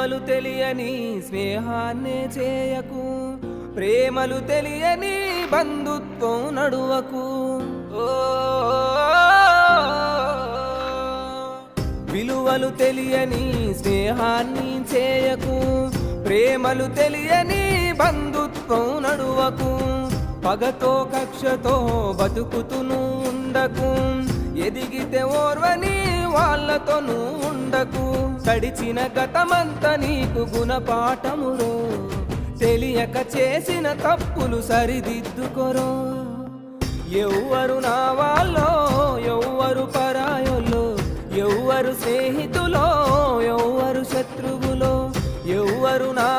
విలువలు తెలియని స్నేహాన్నే చేయకు, ప్రేమలు తెలియని బంధుత్వం నడువకు. విలువలు తెలియని స్నేహాన్ని చేయకు, ప్రేమలు తెలియని బంధుత్వం నడువకు. పగతో కక్షతో బతుకుతును ఉండకు, ఎదిగితే ఓర్వని వాళ్ళతోనూ ఉండకు. గడిచిన గతమంతా నీకు గుణపాఠమురో, తెలియక చేసిన తప్పులు సరిదిద్దుకొరో. ఎవ్వరు నా వాళ్ళో, ఎవ్వరు పరాయోలో, ఎవ్వరు స్నేహితులో, ఎవ్వరు శత్రువులో, ఎవ్వరు నా